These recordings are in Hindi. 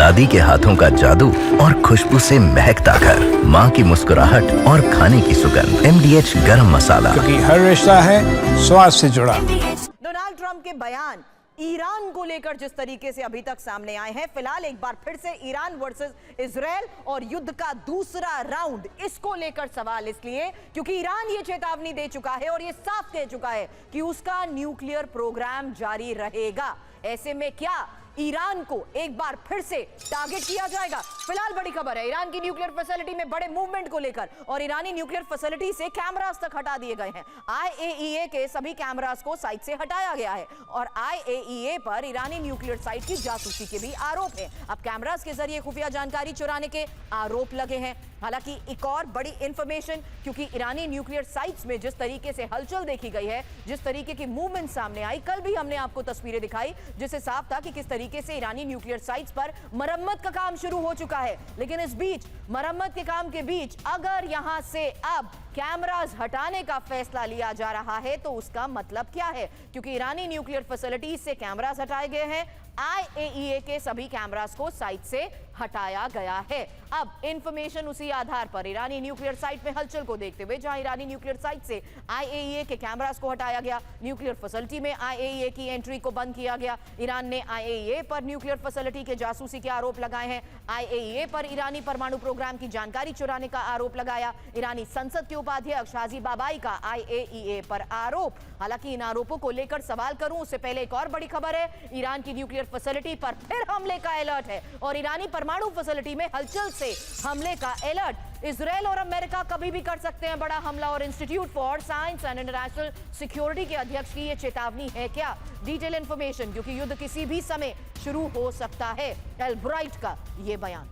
दादी के हाथों का जादू और खुशबू से महकता घर, माँ की मुस्कुराहट और खाने की सुगंध। MDH गरम मसाला, क्योंकि हर रिश्ता है स्वाद से जुड़ा। डोनाल्ड ट्रंप के बयान ईरान को लेकर जिस तरीके से अभी तक सामने आए हैं, फिलहाल एक बार फिर से ईरान वर्सेस इजराइल और युद्ध का दूसरा राउंड, इसको लेकर सवाल इसलिए क्योंकि ईरान ये चेतावनी दे चुका है और ये साफ कह चुका है कि उसका न्यूक्लियर प्रोग्राम जारी रहेगा। ऐसे में क्या ईरान को एक बार फिर से टारगेट किया जाएगा? फिलहाल बड़ी खबर है, ईरान की न्यूक्लियर फैसिलिटी में बड़े मूवमेंट को लेकर और ईरानी न्यूक्लियर फैसिलिटी से कैमरास तक हटा दिए गए हैं। IAEA के सभी कैमरास को साइट से हटाया गया है और IAEA पर ईरानी न्यूक्लियर साइट की जासूसी के भी आरोप हैं। अब कैमरास के जरिए खुफिया जानकारी चुराने के आरोप लगे हैं। हालांकि एक और बड़ी इंफॉर्मेशन, क्योंकि ईरानी न्यूक्लियर साइट्स में जिस तरीके से हलचल देखी गई है, जिस तरीके की मूवमेंट सामने आई, कल भी हमने आपको तस्वीरें दिखाई जिससे साफ था कि किस तरीके से ईरानी न्यूक्लियर साइट्स पर मरम्मत का काम शुरू हो चुका है। लेकिन इस बीच मरम्मत के काम के बीच अगर यहां से अब कैमरास हटाने का फैसला लिया जा रहा है तो उसका मतलब क्या है? क्योंकि ईरानी न्यूक्लियर फैसिलिटीज से कैमरास हटाए गए हैं, IAEA के सभी कैमरास को साइट से हटाया गया है। अब इंफॉर्मेशन उसी आधार पर ईरानी न्यूक्लियर साइट में हलचल को देखते हुए, जहां ईरानी न्यूक्लियर साइट से IAEA के कैमरास को हटाया गया, न्यूक्लियर फैसिलिटी में IAEA की एंट्री को बंद किया गया, ईरान ने IAEA पर न्यूक्लियर फैसिलिटी के जासूसी के आरोप लगाए हैं, IAEA पर ईरानी परमाणु प्रोग्राम की जानकारी चुराने का आरोप लगाया, ईरानी संसद के उपाध्यक्ष हाजी बाबाई का IAEA पर आरोप। हालांकि इन आरोपों को लेकर सवाल करूं उससे पहले एक और बड़ी खबर है, ईरान की न्यूक्लियर फैसिलिटी पर फिर हमले का अलर्ट है और ईरानी परमाणु फैसिलिटी में हलचल से हमले का अलर्ट। इजराइल और अमेरिका कभी भी कर सकते हैं बड़ा हमला और institute for science and international security के अध्यक्ष की यह चेतावनी है क्या? डिटेल इंफॉर्मेशन, क्योंकि युद्ध किसी भी समय शुरू हो सकता है। एल्ब्राइट का यह बयान।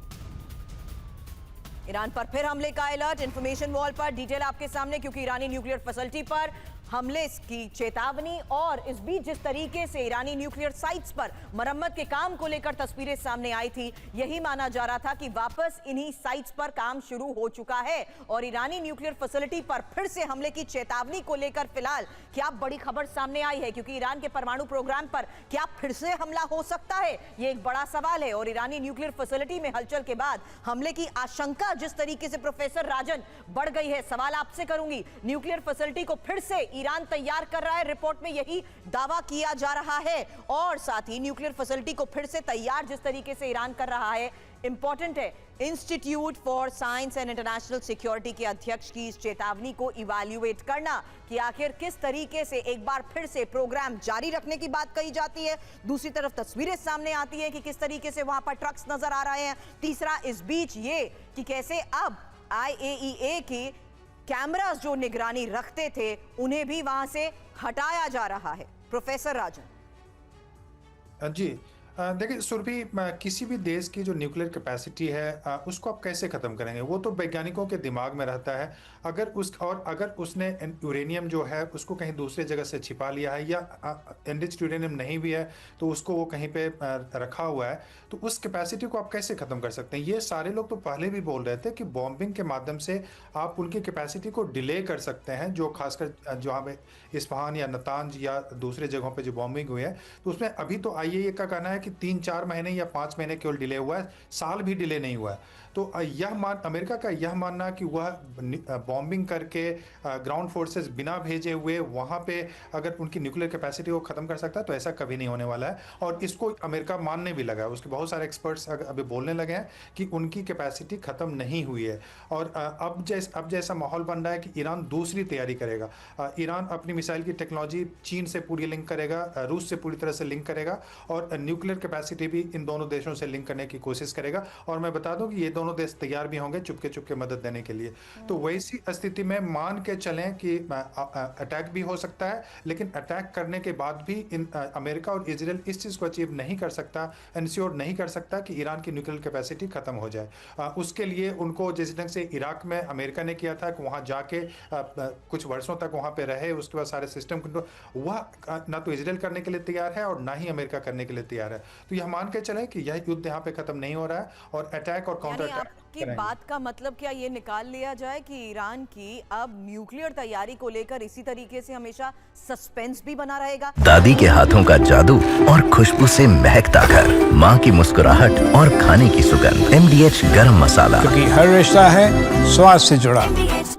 ईरान पर फिर हमले का अलर्ट, इंफॉर्मेशन वॉल पर डिटेल आपके सामने, क्योंकि ईरानी न्यूक्लियर फैसिलिटी पर हमले की चेतावनी और इस बीच जिस तरीके से ईरानी न्यूक्लियर साइट्स पर मरम्मत के काम को लेकर तस्वीरें सामने आई थी, यही माना जा रहा था कि वापस इन्हीं साइट्स पर काम शुरू हो चुका है और ईरानी न्यूक्लियर फैसिलिटी पर फिर से हमले की चेतावनी को लेकर फिलहाल क्या बड़ी खबर सामने आई है? क्योंकि ईरान के परमाणु प्रोग्राम पर क्या फिर से हमला हो सकता है, ये एक बड़ा सवाल है। और ईरानी न्यूक्लियर फैसिलिटी में हलचल के बाद हमले की आशंका जिस तरीके से प्रोफेसर राजन बढ़ गई है, सवाल आपसे करूंगी, न्यूक्लियर फैसिलिटी को फिर से ईरान तैयार कर रहा है, रिपोर्ट में यही दावा किया जा रहा है और साथ ही न्यूक्लियर फैसिलिटी को फिर से तैयार जिस तरीके से ईरान कर रहा है, इंपॉर्टेंट है institute for science and international security के अध्यक्ष की इस चेतावनी को इवैल्यूएट करना कि आखिर किस तरीके से एक बार फिर से प्रोग्राम जारी रखने की बात कही जाती है, दूसरी तरफ तस्वीरें सामने आती है कि किस तरीके से वहां पर ट्रक्स नजर आ रहे हैं, तीसरा इस बीच ये कि कैसे अब IAEA की कैमरास जो निगरानी रखते थे उन्हें भी वहां से हटाया जा रहा है। प्रोफेसर राजन जी, देखिए सुरभि, किसी भी देश की जो न्यूक्लियर कैपेसिटी है उसको आप कैसे ख़त्म करेंगे? वो तो वैज्ञानिकों के दिमाग में रहता है। अगर उसने यूरेनियम जो है उसको कहीं दूसरी जगह से छिपा लिया है या एनरिच्ड यूरेनियम नहीं भी है तो उसको वो कहीं पे रखा हुआ है, तो उस कैपेसिटी को आप कैसे ख़त्म कर सकते हैं? ये सारे लोग तो पहले भी बोल रहे थे कि बॉम्बिंग के माध्यम से आप उनकी कैपेसिटी को डिले कर सकते हैं, जो खासकर जो हमें इस्फहान या नतांज या दूसरे जगहों पे जो बॉम्बिंग हुई है, तो उसमें अभी तो IAEA का कहना है कि 3-4 महीने या 5 महीने केवल डिले हुआ है, साल भी डिले नहीं हुआ है। तो अमेरिका का यह मानना कि वह बॉम्बिंग करके ग्राउंड फोर्सेस बिना भेजे हुए वहाँ पे अगर उनकी न्यूक्लियर कैपेसिटी को ख़त्म कर सकता है, तो ऐसा कभी नहीं होने वाला है और इसको अमेरिका मानने भी लगा है। उसके बहुत सारे एक्सपर्ट्स अभी बोलने लगे हैं कि उनकी कैपेसिटी ख़त्म नहीं हुई है और अब जैसा माहौल बन रहा है कि ईरान दूसरी तैयारी करेगा। ईरान अपनी मिसाइल की टेक्नोलॉजी चीन से पूरी लिंक करेगा, रूस से पूरी तरह से लिंक करेगा और न्यूक्लियर कैपेसिटी भी इन दोनों देशों से लिंक करने की कोशिश करेगा। और मैं बता दूं कि ये दोनों देश तैयार भी होंगे चुपके चुपके मदद देने के लिए। तो वैसी स्थिति में मान के चलें कि अटैक भी हो सकता है, लेकिन अटैक करने के बाद भी अमेरिका और इजराइल इस चीज़ को अचीव नहीं कर सकता, इंश्योर नहीं कर सकता कि ईरान की न्यूक्लियर कैपेसिटी खत्म हो जाए। उसके लिए उनको जिस ढंग से इराक में अमेरिका ने किया था कि वहाँ जाके कुछ वर्षों तक वहाँ पे रहे, उसके बाद सारे सिस्टम कंट्रोल, वह ना तो इजराइल करने के लिए तैयार है और ना ही अमेरिका करने के लिए तैयार है। तो यह मान के चलें कि यह युद्ध यहाँ पे खत्म नहीं हो रहा है और अटैक और काउंटर यानी आपकी बात का मतलब क्या ये निकाल लिया जाए कि ईरान की अब न्यूक्लियर तैयारी को लेकर इसी तरीके से हमेशा सस्पेंस भी बना रहेगा? दादी के हाथों का जादू और खुशबू से महकता घर, माँ की मुस्कुराहट और खाने की सुगंध, MDH गरम मसाला। क्योंकि हर रिश्ता है स्वाद से जुड़ा।